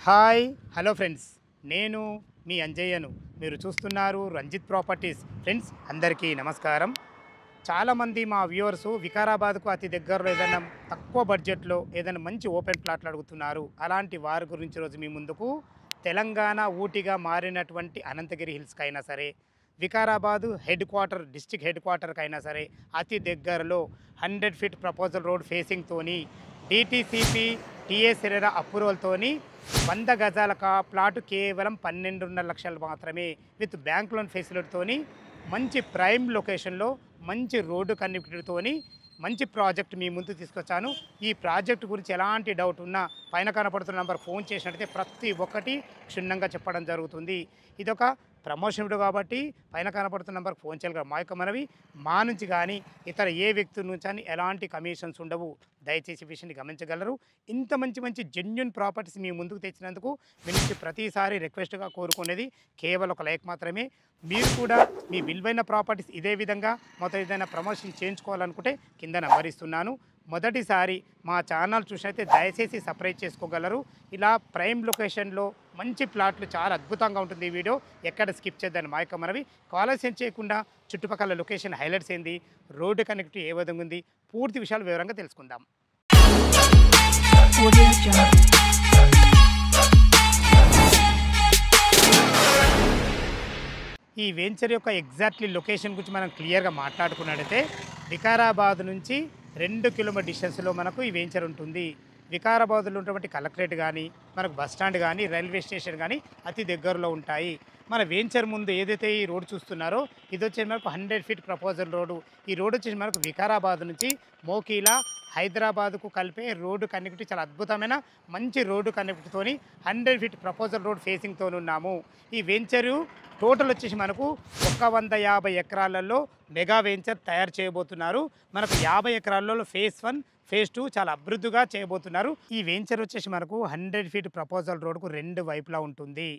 Hi hello friends, నేను మీ అంజయ్యను. మీరు చూస్తున్నారు రంజిత్ ప్రాపర్టీస్. ఫ్రెండ్స్ అందరికీ నమస్కారం. చాలామంది మా వ్యూవర్స్ వికారాబాద్కు అతి దగ్గరలో ఏదైనా తక్కువ బడ్జెట్లో ఏదైనా మంచి ఓపెన్ ప్లాట్లు అడుగుతున్నారు. అలాంటి వారి గురించి రోజు మీ ముందుకు తెలంగాణ ఊటీగా మారినటువంటి అనంతగిరి హిల్స్కి అయినా సరే, వికారాబాదు డిస్టిక్ హెడ్ క్వార్టర్కి అయినా సరే అతి దగ్గరలో 100 ఫీట్ ప్రపోజల్ రోడ్ ఫేసింగ్తోని డిటీసీపీ టీఎస్ ఎరెరా అప్రూవల్తోని 100 గజాల ప్లాటు కేవలం 12.5 లక్షలు మాత్రమే, విత్ బ్యాంక్ లోన్ ఫెసిలిటీతోని మంచి ప్రైమ్ లొకేషన్లో మంచి రోడ్డు కనెక్టివిటీతోని మంచి ప్రాజెక్ట్ మీ ముందు తీసుకొచ్చాను. ఈ ప్రాజెక్ట్ గురించి ఎలాంటి డౌట్ ఉన్నా పైన కనపడుతున్న నంబర్ ఫోన్ చేసినట్టయితే ప్రతి ఒక్కటి క్షుణ్ణంగా చెప్పడం జరుగుతుంది. ఇదొక ప్రమోషన్ వీడియో కాబట్టి పైన కనపడుతున్న నంబర్ ఫోన్ చేయగలరు. మా యొక్క మనవి, మా నుంచి కానీ ఇతర ఏ వ్యక్తి నుంచి కానీ ఎలాంటి కమిషన్స్ ఉండవు. దయచేసి విషయాన్ని గమనించగలరు. ఇంత మంచి మంచి జెన్యున్ ప్రాపర్టీస్ మీ ముందుకు తెచ్చినందుకు మీ నుంచి ప్రతిసారి రిక్వెస్ట్గా కోరుకునేది కేవలం ఒక లైక్ మాత్రమే. మీరు కూడా మీ విలువైన ప్రాపర్టీస్ ఇదే విధంగా మొత్తం ఏదైనా ప్రమోషన్ చేయించుకోవాలనుకుంటే కింద నంబర్ ఇస్తున్నాను. మొదటిసారి మా ఛానల్ చూసినైతే దయచేసి సబ్స్క్రైబ్ చేసుకోగలరు. ఇలా ప్రైమ్ లొకేషన్లో మంచి ప్లాట్లు చాలా అద్భుతంగా ఉంటుంది. ఈ వీడియో ఎక్కడ స్కిప్ చేద్దాను మా యొక్క మనవి. ఆలస్యం చేయకుండా చుట్టుపక్కల లొకేషన్ హైలైట్స్ ఏంది, రోడ్డు కనెక్టివిటీ ఏ విధంగా ఉంది, పూర్తి విషయాలు వివరంగా తెలుసుకుందాం. ఈ వెంచర్ యొక్క ఎగ్జాక్ట్లీ లొకేషన్ గురించి మనం క్లియర్గా మాట్లాడుకున్నట్టయితే వికారాబాద్ నుంచి 2 కిలోమీటర్ డిస్టెన్స్లో మనకు ఈ వెంచర్ ఉంటుంది. వికారాబాద్లో ఉన్నటువంటి కలెక్టరేట్ కానీ, మనకు బస్ స్టాండ్ కానీ, రైల్వే స్టేషన్ కానీ అతి దగ్గరలో ఉంటాయి. మన వెంచర్ ముందు ఏదైతే ఈ రోడ్ చూస్తున్నారో ఇది వచ్చేసి మనకు 100 ఫీట్ ప్రపోజల్ రోడ్డు. ఈ రోడ్ వచ్చేసి మనకు వికారాబాద్ నుంచి మోకీలా హైదరాబాద్కు కలిపే రోడ్డు కనెక్టివిటీ చాలా అద్భుతమైన మంచి రోడ్డు కనెక్టివిటీతోని 100 ఫీట్ ప్రపోజల్ రోడ్ ఫేసింగ్తో ఉన్నాము. ఈ వెంచరు టోటల్ వచ్చేసి మనకు 150 ఎకరాలలో మెగా వెంచర్ తయారు చేయబోతున్నారు. మనకు 50 ఎకరాలలో ఫేజ్ 1 ఫేజ్ 2 చాలా అభివృద్ధిగా చేయబోతున్నారు. ఈ వెంచర్ వచ్చేసి మనకు 100 ఫీట్ ప్రపోజల్ రోడ్కు 2 వైపులా ఉంటుంది.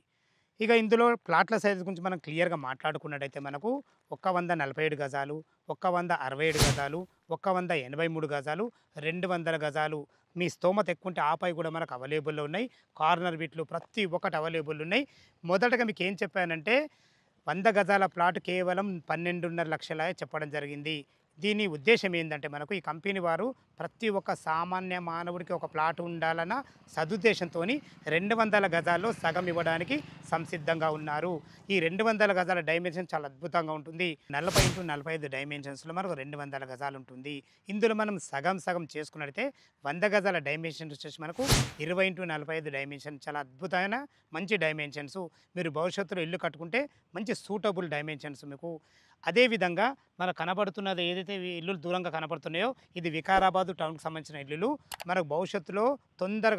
ఇక ఇందులో ప్లాట్ల సైజు గురించి మనం క్లియర్గా మాట్లాడుకున్నట్టయితే మనకు 147 గజాలు, 167 గజాలు, 183 గజాలు, 200 గజాలు. మీ స్తోమత ఎక్కువ ఉంటే ఆపై కూడా మనకు అవైలబుల్లో ఉన్నాయి. కార్నర్ బిట్లు ప్రతి ఒక్కటి అవైలబుల్ ఉన్నాయి. మొదటగా మీకు ఏం చెప్పానంటే 100 గజాల ప్లాట్ కేవలం 12.5 లక్షల చెప్పడం జరిగింది. దీని ఉద్దేశం ఏంటంటే మనకు ఈ కంపెనీ వారు ప్రతి ఒక్క సామాన్య మానవుడికి ఒక ప్లాట్ ఉండాలన్న సదుద్దేశంతో 200 గజాల్లో సగం ఇవ్వడానికి సంసిద్ధంగా ఉన్నారు. ఈ 200 గజాల డైమెన్షన్ చాలా అద్భుతంగా ఉంటుంది. 40x45 డైమెన్షన్స్లో మనకు 200 గజాలు ఉంటుంది. ఇందులో మనం సగం సగం చేసుకున్నట్టయితే 100 గజాల డైమెన్షన్స్ వచ్చేసి మనకు 20x45 డైమెన్షన్ చాలా అద్భుతమైన మంచి డైమెన్షన్స్. మీరు భవిష్యత్తులో ఇల్లు కట్టుకుంటే మంచి సూటబుల్ డైమెన్షన్స్ మీకు. అదేవిధంగా మనకు కనబడుతున్నది ఏదైతే ఇల్లులు దూరంగా కనబడుతున్నాయో ఇది వికారాబాదు టౌన్కి సంబంధించిన ఇల్లులు. మనకు భవిష్యత్తులో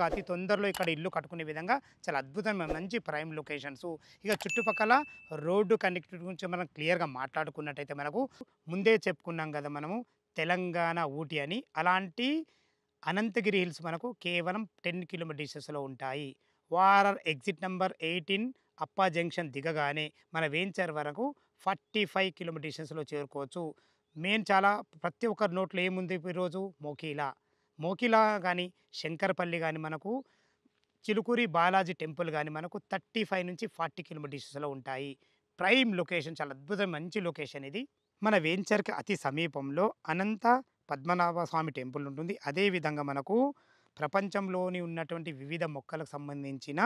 అతి తొందరలో ఇక్కడ ఇల్లు కట్టుకునే విధంగా చాలా అద్భుతమైన మంచి ప్రైమ్ లొకేషన్స్. ఇక చుట్టుపక్కల రోడ్డు కనెక్టివిటీ గురించి మనం క్లియర్గా మాట్లాడుకున్నట్టయితే మనకు ముందే చెప్పుకున్నాం కదా మనము తెలంగాణ ఊటీ అని. అలాంటి అనంతగిరి హిల్స్ మనకు కేవలం 10 కిలోమీటర్ డిస్టెన్స్లో ఉంటాయి. వారర్ ఎగ్జిట్ నెంబర్ 18 అప్పా జంక్షన్ దిగగానే మన వెంచర్ వరకు 45 కిలోమీటర్ డిస్టెన్స్లో చేరుకోవచ్చు. చాలా ప్రతి ఒక్కరి నోట్లో ఏముంది ఈరోజు మోకిలా కానీ, శంకరపల్లి కానీ, మనకు చిలుకూరి బాలాజీ టెంపుల్ కానీ మనకు 35 నుంచి 40 కిలోమీటర్ డిస్టెన్స్లో ఉంటాయి. ప్రైమ్ లొకేషన్ చాలా అద్భుతమైన మంచి లొకేషన్ ఇది. మన వెంచర్కి అతి సమీపంలో అనంత పద్మనాభ స్వామి టెంపుల్ ఉంటుంది. అదేవిధంగా మనకు ప్రపంచంలోని ఉన్నటువంటి వివిధ మొక్కలకు సంబంధించిన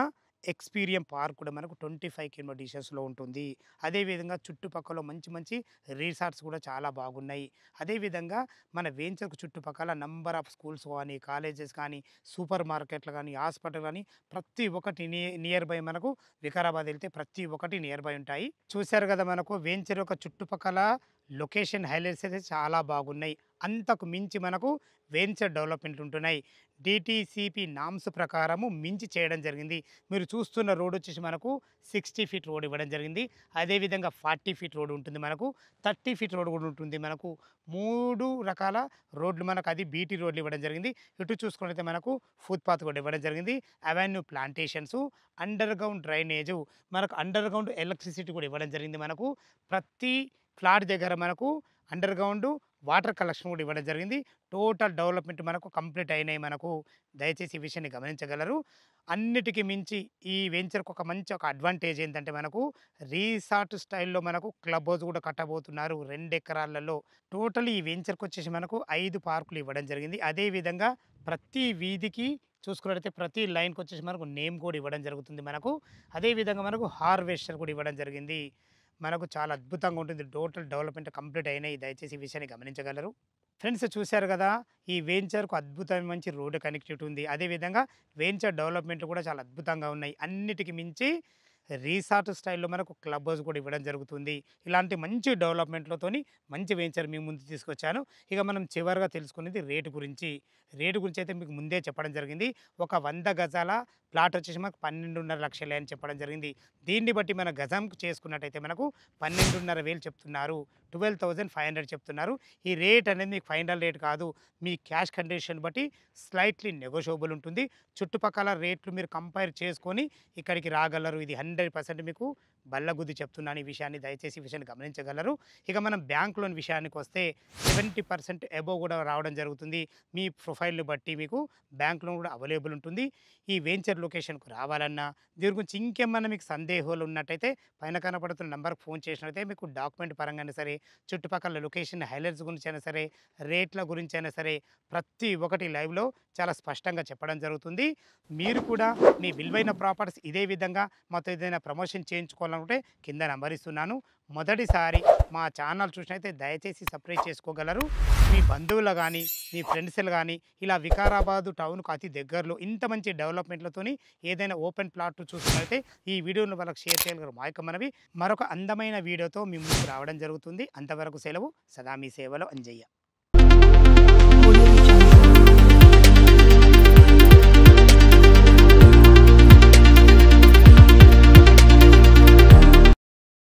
ఎక్స్పీరియం పార్క్ కూడా మనకు 25 కిలోమీటర్ డిస్టెన్స్లో ఉంటుంది. అదేవిధంగా చుట్టుపక్కల మంచి మంచి రిసార్ట్స్ కూడా చాలా బాగున్నాయి. అదేవిధంగా మన వెంచర్కు చుట్టుపక్కల నంబర్ ఆఫ్ స్కూల్స్ కానీ, కాలేజెస్ కానీ, సూపర్ మార్కెట్లు కానీ, హాస్పిటల్ కానీ ప్రతి ఒక్కటి నియర్ బై మనకు వికారాబాద్ వెళ్తే ప్రతి ఒక్కటి నియర్ బై ఉంటాయి. చూశారు కదా మనకు వెంచర్ యొక్క చుట్టుపక్కల లొకేషన్ హైలైట్స్ అయితే చాలా బాగున్నాయి. అంతకు మించి మనకు వెంచర్ డెవలప్మెంట్ ఉంటున్నాయి. డిటీసీపీ నామ్స్ ప్రకారము మించి చేయడం జరిగింది. మీరు చూస్తున్న రోడ్ వచ్చేసి మనకు 60 ఫీట్ రోడ్ ఇవ్వడం జరిగింది. అదేవిధంగా 40 ఫీట్ రోడ్ ఉంటుంది, మనకు 30 ఫీట్ రోడ్ కూడా ఉంటుంది. మనకు 3 రకాల రోడ్లు మనకు అది బీటీ రోడ్లు ఇవ్వడం జరిగింది. ఇటు చూసుకున్నట్లయితే మనకు ఫుట్పాత్ కూడా ఇవ్వడం జరిగింది. Avenue plantations, under ground drainage, మనకు అండర్ గ్రౌండ్ ఎలక్ట్రిసిటీ కూడా ఇవ్వడం జరిగింది. మనకు ప్రతి ఫ్లాట్ దగ్గర మనకు అండర్ గ్రౌండ్ వాటర్ కలెక్షన్ కూడా ఇవ్వడం జరిగింది. టోటల్ డెవలప్‌మెంట్ మనకు కంప్లీట్ అయినాయి మనకు. దయచేసి ఈ విషయాన్ని గమనించగలరు. అన్నిటికి మించి ఈ వెంచర్‌కి ఒక మంచి అడ్వాంటేజ్ ఏందంటే మనకు రిసార్ట్ స్టైల్‌లో మనకు క్లబ్ హౌస్ కూడా కట్టబోతున్నారు 2 ఎకరాలలో. టోటల్ ఈ వెంచర్‌కొచ్చేసి మనకు 5 పార్కులు ఇవ్వడం జరిగింది. అదే విధంగా ప్రతి వీధికి చూసుకున్నట్టయితే ప్రతి లైన్‌కొచ్చేసి మనకు నేమ్ కూడా ఇవ్వడం జరుగుతుంది మనకు. అదే విధంగా మనకు హార్వెస్టర్ కూడా ఇవ్వడం జరిగింది. మనకు చాలా అద్భుతంగా ఉంటుంది. టోటల్ డెవలప్‌మెంట్ కంప్లీట్ అయినాయి. దయచేసి ఈ విషయాన్ని గమనించగలరు. ఫ్రెండ్స్ చూశారు గదా! ఈ వెంచర్‌కు అద్భుతమైన మంచి రోడ్ కనెక్టివిటీ ఉంది. అదే విధంగా వెంచర్ డెవలప్‌మెంట్ కూడా చాలా అద్భుతంగా ఉన్నాయి. అన్నిటికి మించి రిసార్ట్ స్టైల్‌లో మనకు క్లబ్ హౌస్ కూడా ఇవ్వడం జరుగుతుంది. ఇలాంటి మంచి డెవలప్‌మెంట్‌లతోని మంచి వెంచర్ మీ ముందుకు తీసుకొచ్చాను. ఇక మనం చివరగా తెలుసుకునేది రేటు గురించి. రేటు గురించి అయితే మీకు ముందే చెప్పడం జరిగింది. ఒక 100 గజాల ప్లాట్ వచ్చేసి మనకు 12.5 లక్షలే అని చెప్పడం జరిగింది. దీన్ని బట్టి మన గజంకు చేసుకున్నట్టయితే మనకు 12,500 చెప్తున్నారు. 12,500 చెప్తున్నారు. ఈ రేట్ అనేది మీకు ఫైనల్ రేట్ కాదు. మీ క్యాష్ కండిషన్ బట్టి స్లైట్‌లీ నెగోషియబుల్ ఉంటుంది. చుట్టుపక్కల రేట్లు మీరు కంపేర్ చేసుకొని ఇక్కడికి రాగలరు. ఇది 100% మీకు బల్లగుద్ది చెప్తున్నాను ఈ విషయాన్ని. దయచేసి ఈ విషయాన్ని గమనించగలరు. ఇక మనం బ్యాంక్ లోన్ విషయానికొస్తే 70% అబోవ్ కూడా రావడం జరుగుతుంది. మీ ప్రొఫైల్‌ని బట్టి మీకు బ్యాంక్ లోన్ కూడా అవైలబుల్ ఉంటుంది. ఈ వెంచర్ లొకేషన్‌కు రావాలన్నా, దీని గురించి ఇంకేమన్నా మీకు సందేహాలు ఉన్నట్టయితే పైన కనపడుతున్న నంబర్‌కి ఫోన్ చేసినట్టయితే మీకు డాక్యుమెంట్ పరంగానే సరే, చుట్టుపక్కల లొకేషన్ హైలైట్స్ గురించి అయినా సరే, రేట్ల గురించి అయినా సరే, ప్రతి ఒక్కటి లైవ్‌లో చాలా స్పష్టంగా చెప్పడం జరుగుతుంది. మీరు కూడా మీ విలువైన ప్రాపర్టీస్ ఇదే విధంగా మాతో ఏదైనా ప్రమోషన్ చేయించుకోవాలనుకుంటే కింద నంబర్ ఇస్తున్నాను. మొదటిసారి మా ఛానల్ చూసినైతే దయచేసి సబ్స్క్రైబ్ చేసుకోగలరు. మీ బంధువులు గానీ, మీ ఫ్రెండ్స్‌లు గానీ ఇలా వికారాబాద్ టౌన్‌కు అతి దగ్గరలో ఇంత మంచి డెవలప్‌మెంట్‌లతోని ఏదైనా ఓపెన్ ప్లాట్ చూసినట్లయితే ఈ వీడియోను వాళ్ళకి షేర్ చేయగలరు. మా యొక్క మనవి. మరొక అందమైన వీడియోతో మీ ముందుకు రావడం జరుగుతుంది. అంతవరకు సెలవు. సదా మీ సేవలో అంజయ్య.